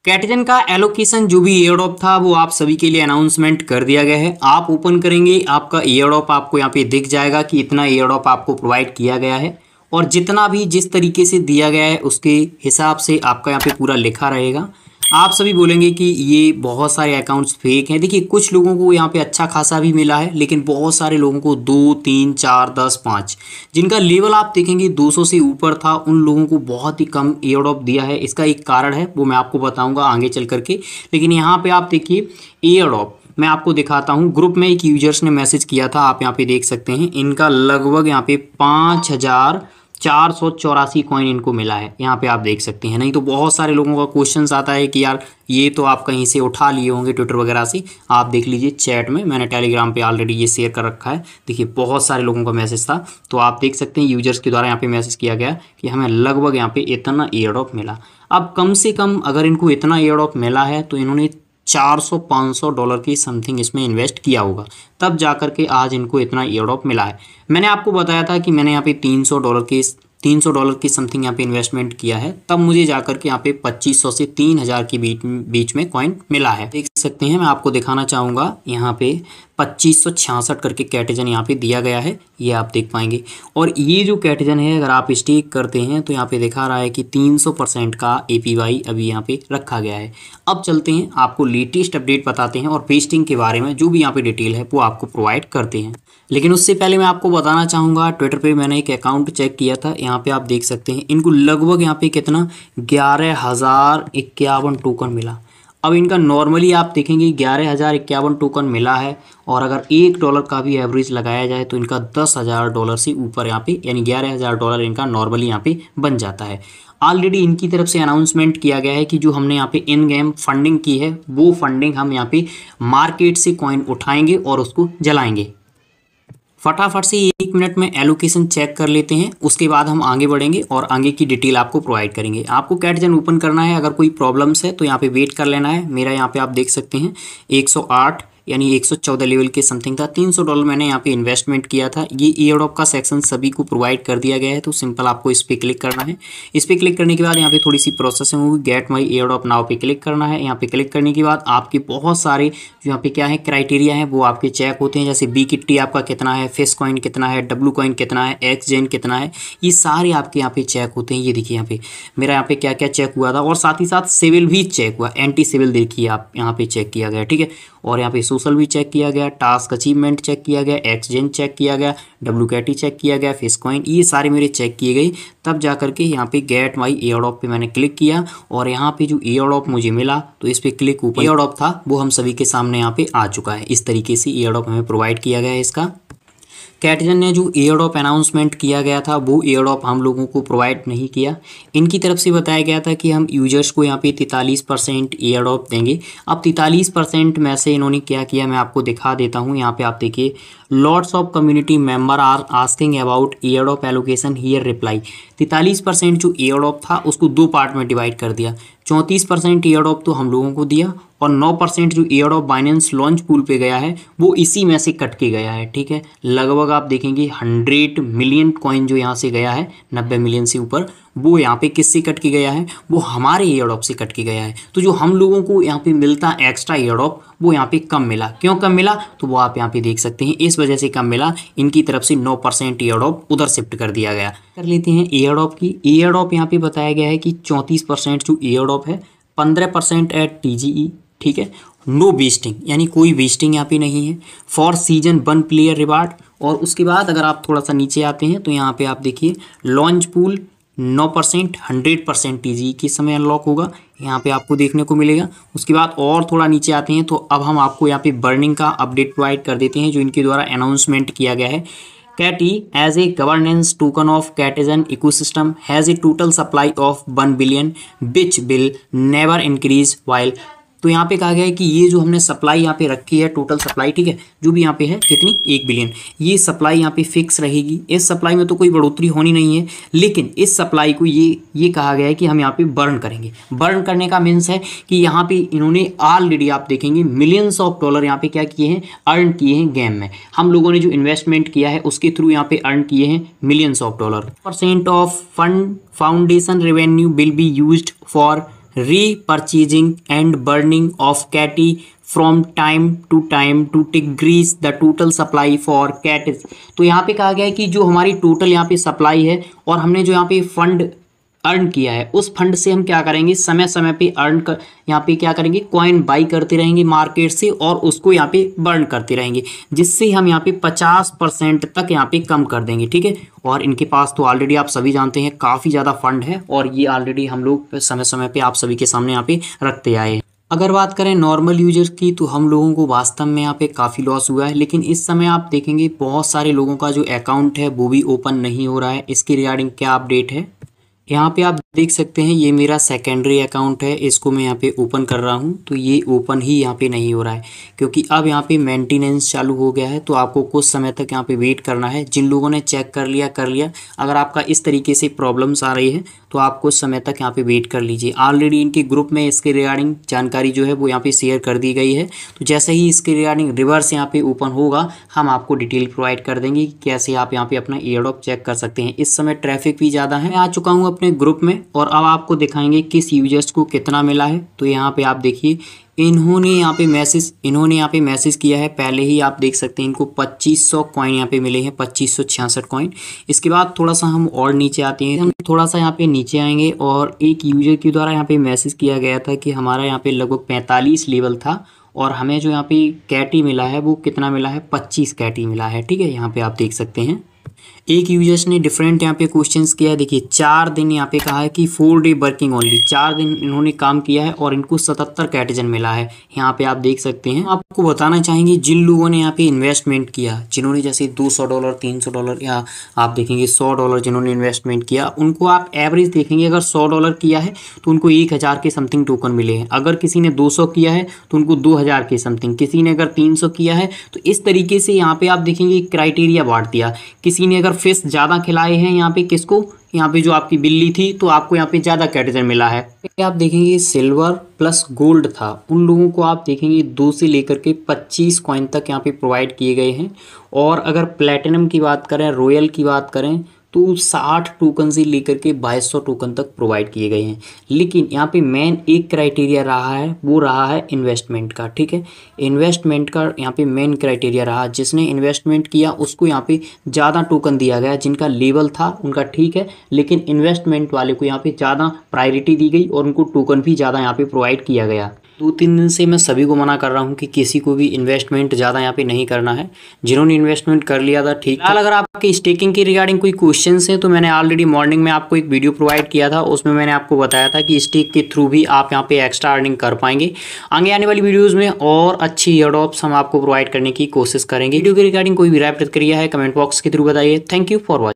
कैटजन का एलोकेशन जो भी एयरड्रॉप था वो आप सभी के लिए अनाउंसमेंट कर दिया गया है। आप ओपन करेंगे, आपका एयरड्रॉप आपको यहाँ पे दिख जाएगा कि इतना एयरड्रॉप आपको प्रोवाइड किया गया है और जितना भी जिस तरीके से दिया गया है उसके हिसाब से आपका यहाँ पे पूरा लिखा रहेगा। आप सभी बोलेंगे कि ये बहुत सारे अकाउंट्स फेक हैं। देखिए, कुछ लोगों को यहाँ पे अच्छा खासा भी मिला है, लेकिन बहुत सारे लोगों को 2, 3, 4, 10, 5 जिनका लेवल आप देखेंगे 200 से ऊपर था, उन लोगों को बहुत ही कम एयरड्रॉप दिया है। इसका एक कारण है, वो मैं आपको बताऊंगा आगे चल करके। लेकिन यहाँ पे आप देखिए एयरड्रॉप मैं आपको दिखाता हूँ। ग्रुप में एक यूजर्स ने मैसेज किया था, आप यहाँ पे देख सकते हैं। इनका लगभग यहाँ पे 5484 कॉइन इनको मिला है, यहाँ पे आप देख सकते हैं। नहीं तो बहुत सारे लोगों का क्वेश्चन आता है कि यार ये तो आप कहीं से उठा लिए होंगे ट्विटर वगैरह से। आप देख लीजिए चैट में, मैंने टेलीग्राम पे ऑलरेडी ये शेयर कर रखा है। देखिए बहुत सारे लोगों का मैसेज था, तो आप देख सकते हैं यूजर्स के द्वारा यहाँ पे मैसेज किया गया कि हमें लगभग यहाँ पे इतना एयरड्रॉप मिला। अब कम से कम अगर इनको इतना एयरड्रॉप मिला है तो इन्होंने $400-500 की समथिंग इसमें इन्वेस्ट किया होगा, तब जाकर के आज इनको इतना एयरड्रॉप मिला है। मैंने आपको बताया था कि मैंने यहाँ पे $300 की समथिंग यहाँ पे इन्वेस्टमेंट किया है, तब मुझे जाकर के यहाँ पे 2500 से 3000 के बीच में कॉइन मिला है। देख सकते हैं, मैं आपको दिखाना चाहूँगा यहाँ पे 2566 करके कैटजन यहाँ पे दिया गया है, ये आप देख पाएंगे। और ये जो कैटजन है अगर आप स्टेक करते हैं तो यहाँ पे दिखा रहा है कि 300% का APY अभी यहाँ पे रखा गया है। अब चलते हैं, आपको लेटेस्ट अपडेट बताते हैं और पेस्टिंग के बारे में जो भी यहाँ पे डिटेल है वो आपको प्रोवाइड करते हैं। लेकिन उससे पहले मैं आपको बताना चाहूँगा, ट्विटर पे मैंने एक अकाउंट चेक किया था, यहाँ पे आप देख सकते हैं इनको लगभग यहाँ पे कितना 11,051 टोकन मिला। अब इनका नॉर्मली आप देखेंगे 11,051 टोकन मिला है, और अगर $1 का भी एवरेज लगाया जाए तो इनका $10,000 से ऊपर यहाँ पे, यानी $11,000 इनका नॉर्मली यहाँ पे बन जाता है। ऑलरेडी इनकी तरफ से अनाउंसमेंट किया गया है कि जो हमने यहाँ पे इन गेम फंडिंग की है वो फंडिंग हम यहाँ पे मार्केट से कॉइन उठाएंगे और उसको जलाएंगे। फटाफट से 1 मिनट में एलोकेशन चेक कर लेते हैं, उसके बाद हम आगे बढ़ेंगे और आगे की डिटेल आपको प्रोवाइड करेंगे। आपको कैटजन ओपन करना है, अगर कोई प्रॉब्लम्स है तो यहाँ पे वेट कर लेना है। मेरा यहाँ पे आप देख सकते हैं 108 यानी 114 लेवल के समथिंग था। $300 मैंने यहाँ पे इन्वेस्टमेंट किया था। ये एयरड्रॉप का सेक्शन सभी को प्रोवाइड कर दिया गया है, तो सिंपल आपको इस पर क्लिक करना है। इस पर क्लिक करने के बाद यहाँ पे थोड़ी सी प्रोसेसिंग होगी। गेट माई एयरड्रॉप नाउ पे क्लिक करना है। यहाँ पे क्लिक करने के बाद आपके बहुत सारे जो यहाँ पे क्या है क्राइटेरिया है वो आपके चेक होते हैं, जैसे बी किट्टी आपका कितना है, फिश कॉइन कितना है, डब्लू कॉइन कितना है, एक्सजेन कितना है, ये सारे आपके यहाँ पे चेक होते हैं। ये देखिए यहाँ पे मेरा यहाँ पे क्या क्या चेक हुआ था, और साथ ही साथ सिविल भी चेक हुआ, एंटी सिविल देखिए आप यहाँ पे चेक किया गया, ठीक है। और यहाँ पे सोशल भी चेक किया गया, टास्क अचीवमेंट चेक किया गया, एक्सचेंज चेक किया गया, WKT चेक किया गया, फिश कॉइन, ये सारे मेरे चेक किए गए। तब जा करके यहाँ पे गेट माई एयरड्रॉप पे मैंने क्लिक किया और यहाँ पे जो एयरड्रॉप मुझे मिला तो इस पे क्लिक, ऊपर एयरड्रॉप था वो हम सभी के सामने यहाँ पे आ चुका है। इस तरीके से एयरड्रॉप हमें प्रोवाइड किया गया है। इसका कैटजन ने जो एयरड्रॉप अनाउंसमेंट किया गया था वो एयरड्रॉप हम लोगों को प्रोवाइड नहीं किया। इनकी तरफ से बताया गया था कि हम यूजर्स को यहाँ पे 43% एयरड्रॉप देंगे। अब 43% में से इन्होंने क्या किया मैं आपको दिखा देता हूँ। यहाँ पे आप देखिए, lots of community member are asking about airdrop allocation here reply. 43% जो एयरड्रॉप था उसको 2 पार्ट में डिवाइड कर दिया। 34% एयरड्रॉप तो हम लोगों को दिया और 9% जो एयरड्रॉप बाइनेंस लॉन्च पूल पे गया है वो इसी में से कट के गया है, ठीक है। लगभग आप देखेंगे 100 मिलियन कॉइन जो यहाँ से गया है, 90 मिलियन से ऊपर, वो यहाँ पे किससे कट के गया है, वो हमारे एयरड्रॉप से कट के गया है। तो जो हम लोगों को यहाँ पे मिलता एक्स्ट्रा एयरड्रॉप वो यहाँ पे कम मिला। क्यों कम मिला, तो वो आप यहाँ पे देख सकते हैं, इस वजह से कम मिला। इनकी तरफ से 9% एयरड्रॉप उधर शिफ्ट कर दिया गया। कर लेते हैं एयरड्रॉप की। एयरड्रॉप यहाँ पे बताया गया है कि 34% जो एयरड्रॉप है, 15% एट TGE, ठीक है। नो वेस्टिंग, यानी कोई वेस्टिंग यहाँ पे नहीं है। For season 1 player reward. और उसके बाद अगर आप थोड़ा सा नीचे आते हैं तो यहाँ पे आप देखिए लॉन्च पूल 9%, 100% TGE के समय अनलॉक होगा, यहाँ पे आपको देखने को मिलेगा। उसके बाद और थोड़ा नीचे आते हैं तो अब हम आपको यहाँ पे बर्निंग का अपडेट प्रोवाइड कर देते हैं जो इनके द्वारा अनाउंसमेंट किया गया है। CAT as a governance token of Catizan ecosystem has a total supply of 1 billion which will never increase while। तो यहाँ पे कहा गया है कि ये जो हमने सप्लाई यहाँ पे रखी है, टोटल सप्लाई, ठीक है, जो भी यहाँ पे है कितनी 1 बिलियन, ये सप्लाई यहाँ पे फिक्स रहेगी। इस सप्लाई में तो कोई बढ़ोतरी होनी नहीं है, लेकिन इस सप्लाई को ये कहा गया है कि हम यहाँ पे बर्न करेंगे। बर्न करने का मीन्स है कि यहाँ पे इन्होंने ऑलरेडी आप देखेंगे मिलियंस ऑफ डॉलर यहाँ पे क्या किए हैं, अर्न किए हैं गेम में। हम लोगों ने जो इन्वेस्टमेंट किया है उसके थ्रू यहाँ पे अर्न किए हैं millions of dollar. % Of fund foundation revenue will be used for repurchasing and burning of catty from time to time to decrease the total supply for cattle। तो यहाँ पे कहा गया है कि जो हमारी टोटल यहाँ पे सप्लाई है और हमने जो यहाँ पे फंड अर्न किया है उस फंड से हम क्या करेंगे, समय समय पे अर्न कर यहाँ पे क्या करेंगे, कॉइन बाई करते रहेंगे मार्केट से और उसको यहाँ पे बर्न करते रहेंगे, जिससे हम यहाँ पे 50% तक यहाँ पे कम कर देंगे। ठीक है, और इनके पास तो ऑलरेडी आप सभी जानते हैं काफ़ी ज़्यादा फंड है और ये ऑलरेडी हम लोग समय समय पे आप सभी के सामने यहाँ पे रखते आए हैं। अगर बात करें नॉर्मल यूजर्स की तो हम लोगों को वास्तव में यहाँ पे काफ़ी लॉस हुआ है, लेकिन इस समय आप देखेंगे बहुत सारे लोगों का जो अकाउंट है वो भी ओपन नहीं हो रहा है। इसके रिगार्डिंग क्या अपडेट है यहाँ पे आप देख सकते हैं, ये मेरा सेकेंडरी अकाउंट है, इसको मैं यहाँ पे ओपन कर रहा हूँ तो ये ओपन ही यहाँ पे नहीं हो रहा है क्योंकि अब यहाँ पे मेंटेनेंस चालू हो गया है। तो आपको कुछ समय तक यहाँ पे वेट करना है। जिन लोगों ने चेक कर लिया, अगर आपका इस तरीके से प्रॉब्लम्स आ रही है तो आप कुछ समय तक यहाँ पे वेट कर लीजिए। ऑलरेडी इनके ग्रुप में इसके रिगार्डिंग जानकारी जो है वो यहाँ पे शेयर कर दी गई है। तो जैसे ही इसके रिगार्डिंग रिवर्स यहाँ पे ओपन होगा हम आपको डिटेल प्रोवाइड कर देंगे कि कैसे आप यहाँ पे अपना एयरड्रॉप चेक कर सकते हैं। इस समय ट्रैफिक भी ज़्यादा है। मैं आ चुका हूँ अपने ग्रुप में और अब आपको दिखाएंगे किस यूजर्स को कितना मिला है। तो यहाँ पे आप देखिए इन्होंने यहाँ पे मैसेज किया है। पहले ही आप देख सकते हैं इनको 2500 कॉइन यहाँ पे मिले हैं, 2566 कॉइन। इसके बाद थोड़ा सा हम और नीचे आते हैं, हम थोड़ा सा यहाँ पे नीचे आएंगे और एक यूजर के द्वारा यहाँ पे मैसेज किया गया था कि हमारा यहाँ पे लगभग 45 लेवल था और हमें जो यहाँ पे कैटी मिला है वो कितना मिला है, 25 कैटी मिला है। ठीक है, यहाँ पे आप देख सकते हैं। एक यूजर्स ने डिफरेंट यहाँ पे क्वेश्चंस किया है। देखिए 4 दिन यहाँ पे कहा है कि 4 डे वर्किंग ओनली, 4 दिन इन्होंने काम किया है और इनको 77 कैटेजन मिला है। यहाँ पे आप देख सकते हैं। आपको बताना चाहेंगे जिन लोगों ने यहाँ पे इन्वेस्टमेंट किया, जिन्होंने जैसे $200 $300 या आप देखेंगे $100 जिन्होंने इन्वेस्टमेंट किया, उनको आप एवरेज देखेंगे। अगर $100 किया है तो उनको 1000 के समथिंग टोकन मिले हैं। अगर किसी ने 200 किया है तो उनको 2000 के समथिंग, किसी ने अगर 300 किया है तो इस तरीके से यहाँ पे आप देखेंगे क्राइटेरिया बांट दिया। किसी ने अगर फिश ज़्यादा खिलाए हैं यहाँ पे किसको, यहाँ पे जो आपकी बिल्ली थी, तो आपको यहाँ पे ज़्यादा कैटेजन मिला है। आप देखेंगे सिल्वर प्लस गोल्ड था, उन लोगों को आप देखेंगे 2 से लेकर के 25 कॉइन तक यहाँ पे प्रोवाइड किए गए हैं। और अगर प्लेटिनम की बात करें, रॉयल की बात करें तो 60 टोकन से लेकर के 2200 टोकन तक प्रोवाइड किए गए हैं। लेकिन यहाँ पे मेन एक क्राइटेरिया रहा है, वो रहा है इन्वेस्टमेंट का। ठीक है, इन्वेस्टमेंट का यहाँ पे मेन क्राइटेरिया रहा, जिसने इन्वेस्टमेंट किया उसको यहाँ पे ज़्यादा टोकन दिया गया। जिनका लेवल था उनका ठीक है, लेकिन इन्वेस्टमेंट वाले को यहाँ पे ज़्यादा प्रायोरिटी दी गई और उनको टोकन भी ज़्यादा यहाँ पे प्रोवाइड किया गया। 2-3 दिन से मैं सभी को मना कर रहा हूँ कि किसी को भी इन्वेस्टमेंट ज़्यादा यहाँ पे नहीं करना है। जिन्होंने इन्वेस्टमेंट कर लिया था ठीक है। अगर आपके स्टेकिंग के रिगार्डिंग कोई क्वेश्चंस हैं तो मैंने ऑलरेडी मॉर्निंग में आपको एक वीडियो प्रोवाइड किया था, उसमें मैंने आपको बताया था कि स्टेक के थ्रू भी आप यहाँ पे एक्स्ट्रा अर्निंग कर पाएंगे। आगे आने वाली वीडियोज़ में और अच्छी एयरड्रॉप्स हम आपको प्रोवाइड करने की कोशिश करेंगे। वीडियो के रिगार्डिंग कोई भी राय प्रतिक्रिया है कमेंट बॉक्स के थ्रू बताइए। Thank you for watching.